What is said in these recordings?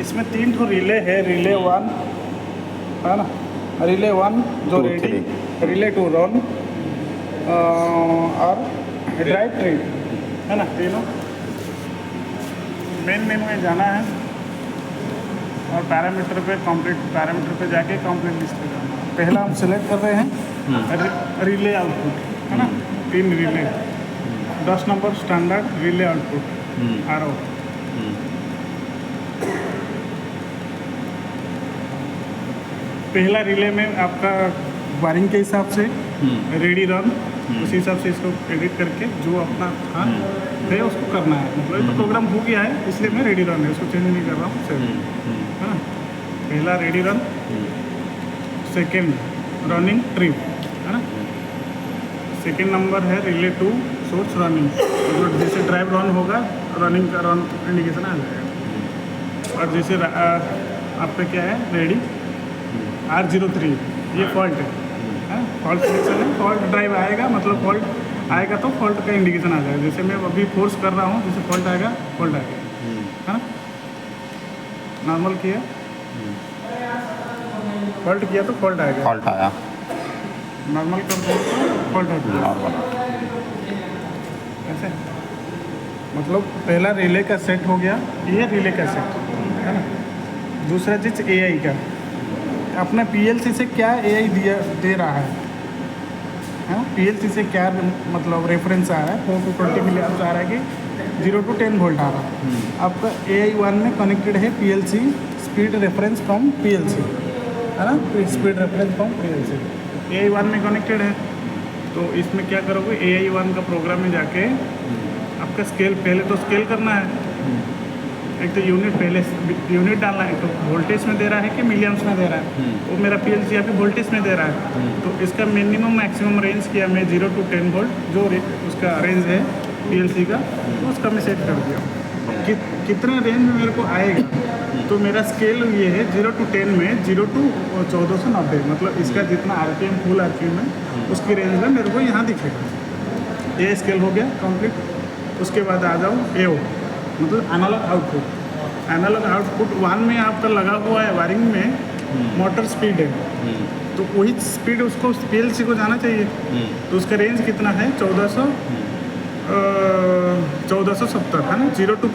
इसमें 3 ठो रिले है, रिले 1 है ना, रिले 1 जो 2, रेडी, 3 रिले 2 रन और ड्राइव ट्रेन है ना, तीनों। मेन मेनू में जाना है और पैरामीटर पे कंप्लीट, पैरामीटर पे जाके कंप्लीट लिस्ट पे जाना है। पहला हम सेलेक्ट कर रहे हैं रिले आउटपुट है ना, 3 relay, 10 number standard relay output are out. पहला रिले में आपका वायरिंग के हिसाब से रेडी रन, उसी हिसाब से इसको एडिट करके जो अपना था है उसको करना है। मतलब ये तो प्रोग्राम हो गया है इसलिए मैं रेडी रन है, उसको चेंज नहीं कर रहा हूँ सेव है ना। पहला ready run, second running trip है ना, सेकेंड नंबर है रिले 2 सोर्स रनिंग, मतलब जैसे ड्राइव रन होगा रनिंग का रन इंडिकेशन आ जाएगा। और जैसे आपका क्या है रेडी R03, ये फॉल्ट है, फॉल्ट सिलेक्शन है, फॉल्ट ड्राइव आएगा मतलब फॉल्ट आएगा तो फॉल्ट का इंडिकेशन आ जाएगा। जैसे मैं अभी फोर्स कर रहा हूँ, जैसे फॉल्ट आएगा है ना। नॉर्मल किया, फॉल्ट किया तो फॉल्ट आएगा, फॉल्ट आया, नॉर्मल कर दो तो फॉल्ट आ जाएगा। नॉर्मल ऐसे मतलब पहला रिले का सेट हो गया, ये रिले का सेट है ना। दूसरा चीज़ AI का, अपना PLC से क्या AI दे रहा है ना, PLC से क्या मतलब रेफरेंस आ रहा है, 4 to 20 मिली एम्प्स आ रहा है कि 0 to 10 वोल्ट आ रहा है। आपका AI1 में कनेक्टेड है PLC speed reference from PLC है ना, speed reference from PLC AI1 में कनेक्टेड है। तो इसमें क्या करोगे, AI1 का प्रोग्राम में जाके आपका स्केल, पहले तो स्केल करना है, एक तो यूनिट पहले यूनिट डालना है, तो वोल्टेज में दे रहा है कि मिलियम्स में दे रहा है। वो मेरा PLC अभी वोल्टेज में दे रहा है, तो इसका मिनिमम मैक्सिमम रेंज किया मैं 0 to 10 वोल्ट जो उसका रेंज है PLC का, तो उसका मैं सेट कर दिया कितना रेंज में मेरे को आएगा। तो मेरा स्केल ये है 0 to 10 में 0 to 1490, मतलब इसका जितना RPM फुल RPM है उसकी रेंज में मेरे को यहाँ दिखेगा। ये स्केल हो गया कंप्लीट। उसके बाद आ जाओ AO, मतलब एनालॉग आउटपुट। एनालॉग आउटपुट 1 में आपका लगा हुआ है वायरिंग में मोटर स्पीड है, तो वही स्पीड उसको PLC को जाना चाहिए। तो उसका रेंज कितना है 1470 है ना, 4 to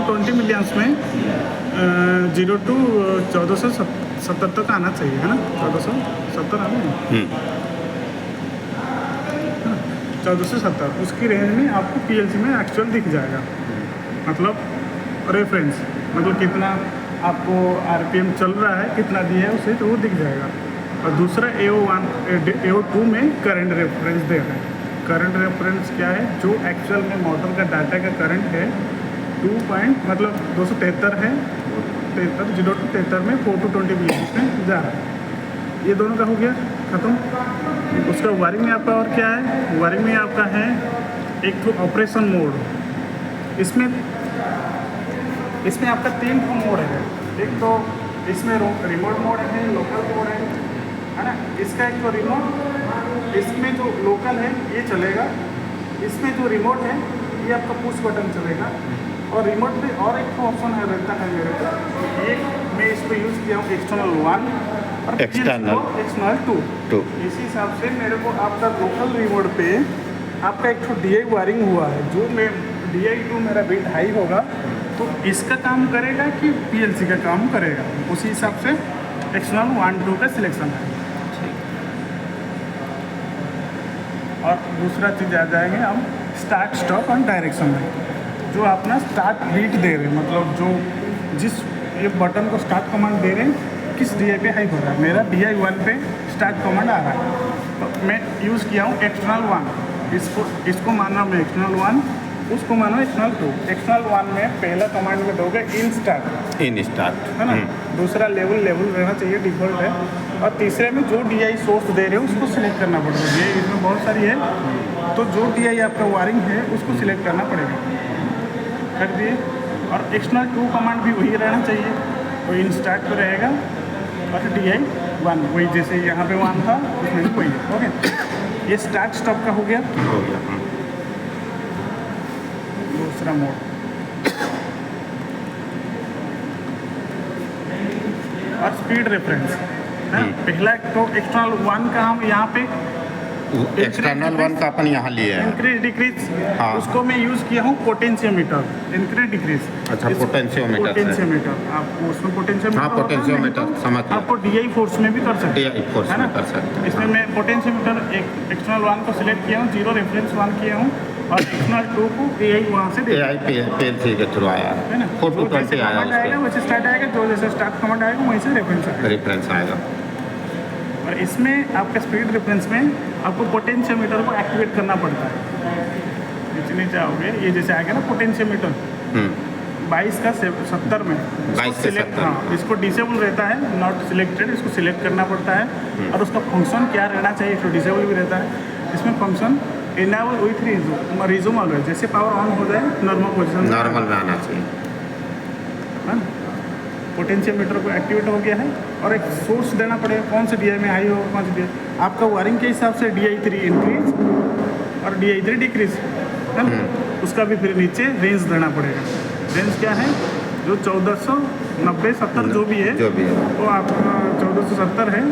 20 मिलियंस में 0 to 1470 तक आना चाहिए है ना, 1470 आना है 1470, उसकी रेंज में आपको PLC में एक्चुअल दिख जाएगा, मतलब रेफरेंस, मतलब कितना आपको RPM चल रहा है, कितना दिया है उसे, तो वो दिख जाएगा। और दूसरा AO2 में करंट रेफरेंस दे रहे हैं। करंट रेफरेंस क्या है, जो एक्चुअल में मोटर का डाटा का करंट है मतलब 273 है, 0 to 73 में 4 to 20 मिलियम्स में जा रहा है। ये दोनों का हो गया ख़त्म। उसका वायरिंग में आपका और क्या है, वायरिंग में आपका है एक तो ऑपरेशन मोड। इसमें आपका 3 मोड है। एक तो इसमें रिमोट मोड है, लोकल मोड है ना। इसका एक तो रिमोट, इसमें जो लोकल है ये चलेगा, इसमें जो रिमोट है ये आपका पुश बटन चलेगा। और रिमोट पे और एक ऑप्शन है रहता है मेरे को, एक मैं इस पर यूज़ किया हूँ एक्सटर्नल 1 और एक्सटर्नल 2। इसी हिसाब से मेरे को आपका लोकल रिमोट पे आपका एक तो DI वायरिंग हुआ है, जो मैं DI2 मेरा बिट हाई होगा तो इसका काम करेगा कि PLC का काम करेगा, उसी हिसाब से एक्सटर्नल 1-2 का सिलेक्शन है। और दूसरा चीज़ आ जाएंगे हम स्टार्ट स्टॉप और डायरेक्शन में। जो अपना स्टार्ट बीट दे रहे हैं, मतलब जो जिस ये बटन को स्टार्ट कमांड दे रहे हैं किस DI पे हाई हो रहा है, मेरा DI1 पे स्टार्ट कमांड आ रहा है, तो मैं यूज़ किया हूँ एक्सटर्नल 1। इसको माना मैं एक्सटर्नल 1, उसको मानो एक्सटर्नल 2। एक्सटर्नल 1 में पहला कमांड में दोगे इन स्टार्ट है ना। दूसरा लेवल रहना चाहिए, डिफॉल्ट है। और तीसरे में जो DI सोर्स दे रहे हो उसको सिलेक्ट करना पड़ेगा। DI इसमें बहुत सारी है, तो जो DI आपका वायरिंग है उसको सिलेक्ट करना पड़ेगा, कर दिए। और एक्सटर्नल 2 कमांड भी वही रहना चाहिए, वो इन स्टार्ट पे रहेगा। और DI1 वही, जैसे यहाँ पे 1 था उसमें भी वही है। ओके, ये स्टार्ट स्टॉप का हो गया। दूसरा मोड और स्पीड रेफरेंस है। पहला तो एक्सटर्नल 1 का हम यहाँ पे एक्सटर्नल 1 का अपन यहाँ लिए हैं। इंक्रीज डिक्रीज, हाँ। उसको मैं यूज़ किया हूँ पोटेंशियोमीटर, इंक्रीज डिक्रीज। अच्छा, पोटेंशियोमीटर से। आपको उसमें पोटेंशियोमीटर, हाँ, पोटेंशियोमीटर समझ गया। आपको DI फोर्स में भी कर सकते हैं, DI फोर्स है में ना? कर सकते हैं। इसमें मैं पोटेंशियोमीटर एक एक्सटर्नल 1 को सिलेक्ट किया हूँ, 0 रेफरेंस 1 किया हूँ और एक्सटर्नल 2 को AI वहाँ से दे AI PLC के थ्रू आया है ना? 420 आया कमांड आएगा उस वैसे स्टार्ट आएगा, जो जैसे स्टार्ट कमांड आएगा वहीं से रेफरेंस आएगा। पर रेफरेंस आएगा। और इसमें आपका स्पीड रेफरेंस में आपको पोटेंशियोमीटर को एक्टिवेट करना पड़ता है। नीचे आओगे, ये जैसे आएगा ना पोटेंशियोमीटर 22 का 70 में 22 से 70। हाँ, इसको डिसेबल रहता है, नॉट सिलेक्टेड, इसको सिलेक्ट करना पड़ता है। और उसका फंक्शन क्या रहना चाहिए, इसको डिसेबल भी रहता है। इसमें function enable with resume always, जैसे पावर ऑन हो जाए नॉर्मल पोजिशन नॉर्मल में आना चाहिए, है ना? पोटेंशियोमीटर को एक्टिवेट हो गया है और एक सोर्स देना पड़ेगा, कौन से DI में हाई होगा, कौन से DI। आपका वायरिंग के हिसाब से DI3 इंक्रीज और DI3 डिक्रीज, है ना? उसका भी फिर नीचे रेंज देना पड़ेगा। रेंज क्या है, जो 1490 70 जो भी है वो आपका 1470 है।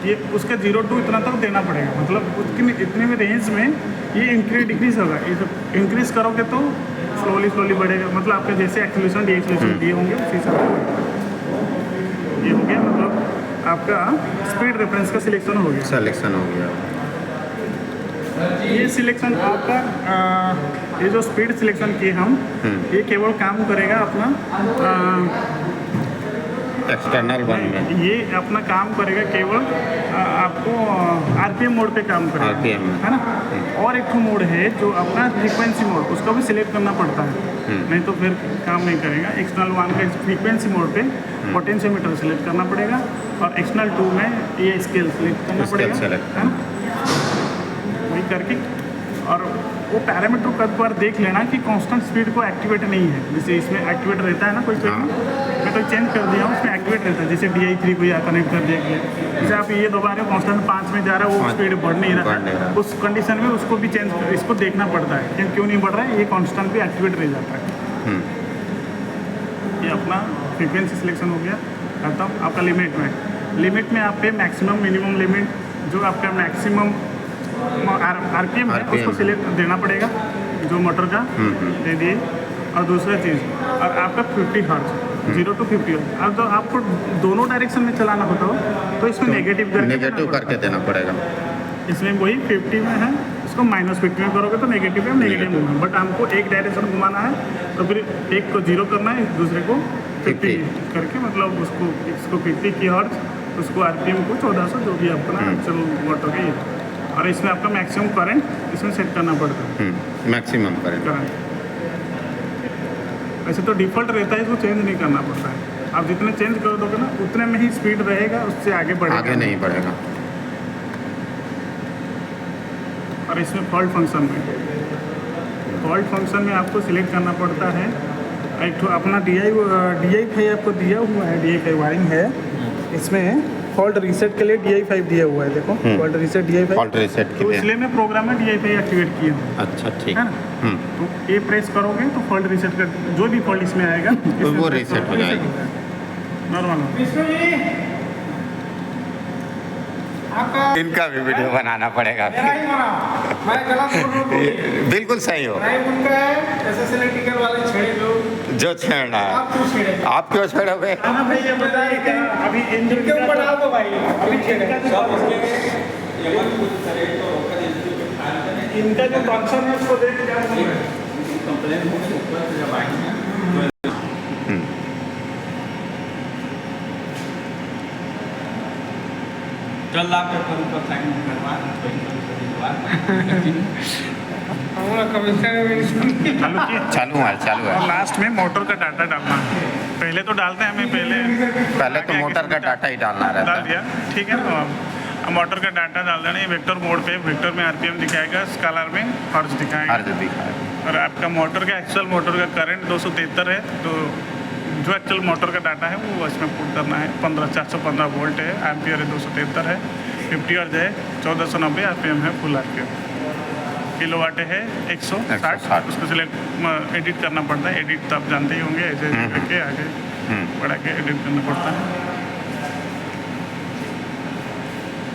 ये उसका 0 to इतना तक देना पड़ेगा, मतलब उसकी इतने में रेंज में ये इंक्रीज डिक्रीज होगा। ये जब इंक्रीज करोगे तो स्लोली बढ़ेगा, मतलब आपके जैसे एक्सीलरेशन डीएक्सीलरेशन दिए होंगे उसी हिसाब से। ये हो गया, मतलब आपका स्पीड रेफरेंस का सिलेक्शन हो गया। सिलेक्शन हो गया। ये सिलेक्शन आपका ये जो स्पीड सिलेक्शन किए हम, ये केवल काम करेगा अपना एक्सटर्नल 1 में। ये अपना काम करेगा केवल आपको RPM मोड पे काम करेगा, RPM है ना? और एक तो मोड है जो अपना फ्रीक्वेंसी मोड, उसका भी सिलेक्ट करना पड़ता है, नहीं तो फिर काम नहीं करेगा। एक्सटर्नल 1 का फ्रीक्वेंसी मोड पे पोटेंशियोमीटर सिलेक्ट करना पड़ेगा और एक्सटर्नल 2 में ये स्केल सिलेक्ट करना पड़ेगा, है ना? वही करके और वो पैरामीटर को एक बार देख लेना कि कांस्टेंट स्पीड को एक्टिवेट नहीं है। जैसे इसमें एक्टिवेट रहता है ना कोई मैं तो चेंज कर दिया हूँ, उसमें एक्टिवेट रहता है। जैसे DI3 को यहाँ कनेक्ट कर दिया गया, जैसे आप ये दबा रहे हो कांस्टेंट 5 में जा रहा है, वो स्पीड बढ़ नहीं रहा, उस कंडीशन में उसको भी चेंज इसको देखना पड़ता है कि क्यों नहीं बढ़ रहा है, ये कांस्टेंट भी एक्टिवेट रह जाता है। ये अपना फ्रीक्वेंसी सिलेक्शन हो गया खत्म। आपका लिमिट में आप पे मैक्सिमम मिनिमम लिमिट, जो आपका मैक्सिमम RPM है उसको सिलेक्ट देना पड़ेगा, जो मोटर का दे दिए। और दूसरा चीज़ और आपका 50 हर्ट्ज 0 to 50 हर्ट्ज। अब तो आपको दोनों डायरेक्शन में चलाना होता हो तो इसमें नेगेटिव करके देना पड़ेगा। इसमें वही 50 में है, इसको -50 में करोगे तो नेगेटिव है, नेगेटिव में। बट हमको एक डायरेक्शन घुमाना है तो फिर एक को 0 करना है, दूसरे को 50 करके, मतलब उसको इसको 50 की हर्ट्ज, उसको RPM को 1400 जो भी अपना एक्चुअल मोटर के। और इसमें आपका मैक्सिमम करंट इसमें सेट करना पड़ता है, मैक्सिमम करंट। वैसे तो डिफ़ॉल्ट रहता है, इसको चेंज नहीं करना पड़ता है। आप जितने चेंज कर दोगे ना उतने में ही स्पीड रहेगा, उससे आगे बढ़ेगा, आगे नहीं बढ़ेगा। और इसमें फॉल्ट फंक्शन में आपको सिलेक्ट करना पड़ता है एक तो अपना DI5 आपको दिया हुआ है, DI5 वायरिंग है। इसमें फॉल्ट रीसेट के लिए DI5 दिया हुआ है, देखो fault reset DI5। Fault reset के तो लिए इसलिए मैं प्रोग्राम में DI5 एक्टिवेट किया हूँ। अच्छा, ठीक है ना? तो ये प्रेस करोगे तो फॉल्ट रीसेट कर, जो भी फॉल्ट इसमें आएगा तो वो रीसेट हो जाएगा नॉर्मल। इनका भी वीडियो बनाना पड़ेगा। मैं गलत बोल रहा हूँ, बिल्कुल सही हो। नहीं उनका है, ऐसे इलेक्ट्रिकल वाले छेड़े जो छेड़ना है आप क्यों छेड़े? आप क्यों छेड़ोगे? हाँ भाई, ये बताइए कि अभी इंजन इनके ऊपर डाल दो भाई, अभी छेड़े। इनका जो फंक्शन है उसको देख क्या चल आप ऊपर साइन करवा चालू है। और लास्ट में मोटर का डाटा डालना है। पहले तो डालते हैं, हमें पहले तो मोटर का डाटा ही डालना रहता डाल दिया, ठीक है ना? अब मोटर का डाटा डाल देना। ये वेक्टर मोड पे, वेक्टर में RPM दिखाएगा, स्केलर में हर्ट्ज दिखाएगा। और आपका मोटर का एक्चुअल मोटर का करंट 273 है, तो जो एक्चुअल मोटर का डाटा है वो इसमें पुट करना है। 415 वोल्ट है, एम्पियर है 273 है, 50 हर्ट्ज है, 1490 RPM है, फुल RPM। किलोवाट है 160 160 उसको सिलेक्ट एडिट करना पड़ता है। एडिट तो आप जानते ही होंगे, ऐसे ऐसे करके आगे बढ़ा के एडिट करना पड़ता है।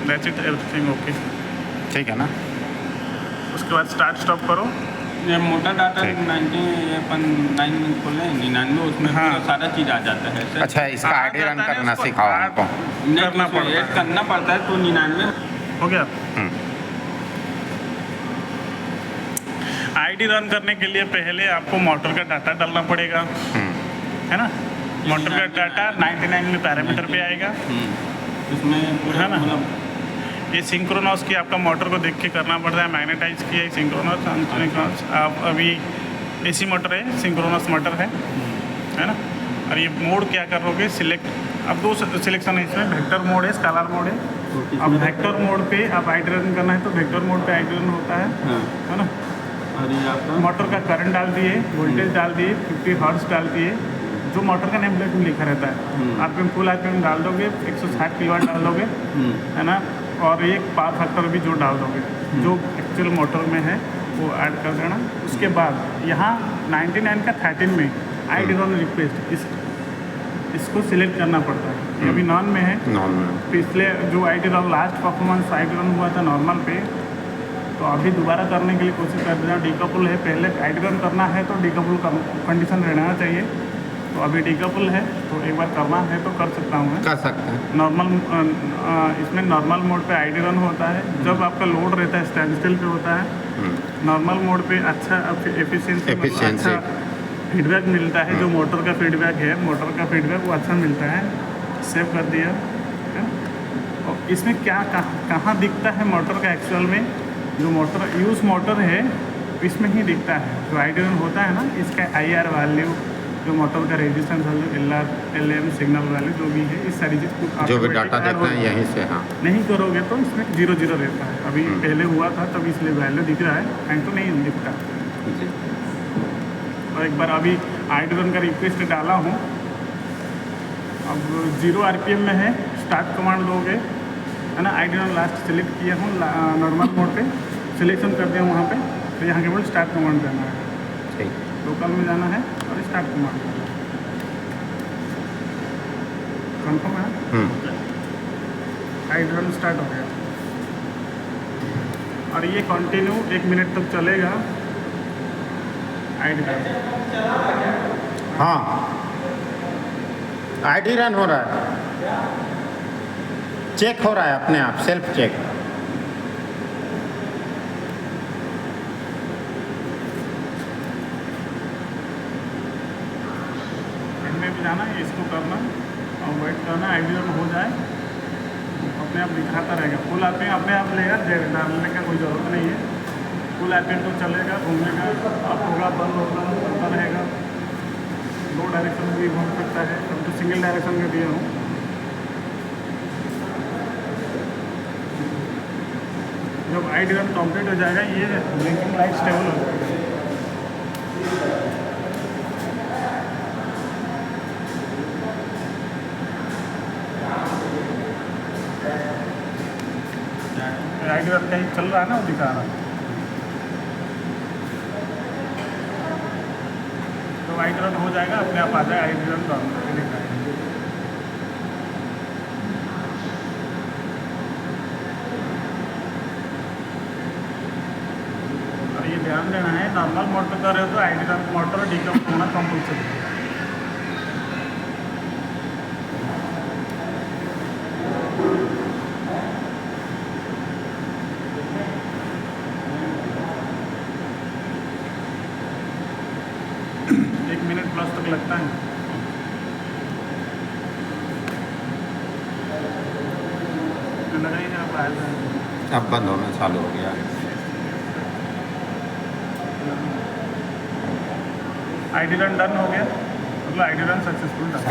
That's it, everything okay. ठीक है ना। उसके बाद स्टार्ट स्टॉप करो। ये मोटा डाटा ठीक। 90 अपन 9 में खोले 99 उसमें हाँ। पूरा सारा चीज़ आ जाता है सर। अच्छा, इसका आ आईडी रन जाता है, करना उसको सिखाओ add हमको। नहीं करना तो पड़ता ऐड है। करना पड़ता है तो 99 हो गया। हम्म, आईडी रन करने के लिए पहले आपको मोटर का डाटा डालना पड़ेगा, है ना। मोटर का डाटा 99 में पैरामीटर पे आएगा, इसमें पूरा है ना? मतलब ये सिंक्रोनस की आपका मोटर को देख के करना पड़ता है। मैग्नेटाइज किया है सिंक्रोनस, अनसिंक्रोनस। आप अभी एसी मोटर है, सिंक्रोनस मोटर है ना। और ये मोड क्या करोगे, सिलेक्ट। अब दो सिलेक्शन है इसमें, वेक्टर मोड है, स्केलर मोड है। अब वेक्टर मोड पे आप आईडी रन करना है तो वेक्टर मोड पे आईडी रन होता है, हाँ। है ना। और ये आपका मोटर का करंट डाल दिए, वोल्टेज डाल दिए, 50 हर्ट्ज डाल दिए, जो मोटर का नेम प्लेट में लिखा रहता है। आरपीएम फुल आरपीएम डाल दोगे, 160 किलोवाट डाल दोगे, है ना। और एक पावर फैक्टर भी जो डाल दोगे, जो एक्चुअल मोटर में है वो ऐड कर देना। उसके बाद यहाँ 99 का 13 में आईडी रन रिक्वेस्ट इसको सिलेक्ट करना पड़ता है। ये अभी नॉन में है। पिछले जो ID run last performance ID run हुआ था नॉर्मल पे, तो अभी दोबारा करने के लिए कोशिश कर देना। डीकपल है, पहले आईडी रन करना है तो डीकपल कंडीशन रहना चाहिए। तो अभी डीकपल है तो एक बार करना है तो कर सकता हूँ मैं। कर सकते हैं। नॉर्मल इसमें नॉर्मल मोड पे आईडी रन होता है जब आपका लोड रहता है, स्टैंड स्टिल पे होता है। नॉर्मल मोड पे अच्छा एफिशिएंसी अच्छा फीडबैक मिलता है। जो मोटर का फीडबैक है, मोटर का फीडबैक वो अच्छा मिलता है। सेव कर दिया है। और इसमें क्या कहाँ दिखता है मोटर का एक्चुअल में, जो मोटर यूज मोटर है इसमें ही दिखता है। जो आईडी रन होता है ना, इसका IR वैल्यू, जो मोटर का resistance value, LR LM signal value जो भी है, इस सारी चीज़ को जो भी डाटा automatic देते हैं यहीं से। हाँ, नहीं करोगे तो इसमें 0 रहता है। अभी पहले हुआ था तब इसलिए वैल्यू दिख रहा है, टाइम तो नहीं दिखता। जी। और एक बार अभी आईडी रन का रिक्वेस्ट डाला हूँ, अब 0 RPM में है। स्टार्ट कमांड दोगे, है ना। आईडी रन लास्ट सेलेक्ट किया हूँ नॉर्मल मोड पे, सिलेक्शन कर दिया हूँ वहाँ पे। तो यहाँ केवल स्टार्ट कमांड करना है, ठीक। लोकल में जाना है और स्टार्ट कमांड करना है। कन्फर्म है। आईडी रन स्टार्ट हो गया और ये कंटिन्यू 1 मिनट तक चलेगा आईडी रन। हाँ, आईडी रन हो रहा है, चेक हो रहा है अपने आप, सेल्फ चेक। इनमें भी जाना है, इसको करना और वेट करना। आईडी रन हो जाए, अपने आप दिखाता रहेगा। फुल आरपीएम अपने आप लेगा, डालने का कोई ज़रूरत नहीं है। फुल आरपीएम तो चलेगा, घूमेगा, अप होगा, बंद होगा, चलता रहेगा। 2 डायरेक्शन में भी घूम सकता है। अब तो सिंगल डायरेक्शन में दिया हूँ। जब आईडी रन कंप्लीट हो जाएगा, ये ब्लिंकिंग लाइट स्टेबल हो जाएगा। आईडी रन कहीं चल रहा है ना, वो दिखा रहा है। तो आईडी रन हो जाएगा, अपने आप आ जाए आईडी रन दिखाएगा। और ये ध्यान देना है, नॉर्मल मोड पे कर रहे हो तो आईडी रन मोटर डीकप होना कंपल्सरी है। प्लस तक लगता है। लग रही है आप आया अब बंद होना चालू हो गया। आईडी रन डन हो गया, मतलब आईडी रन सक्सेसफुल डन।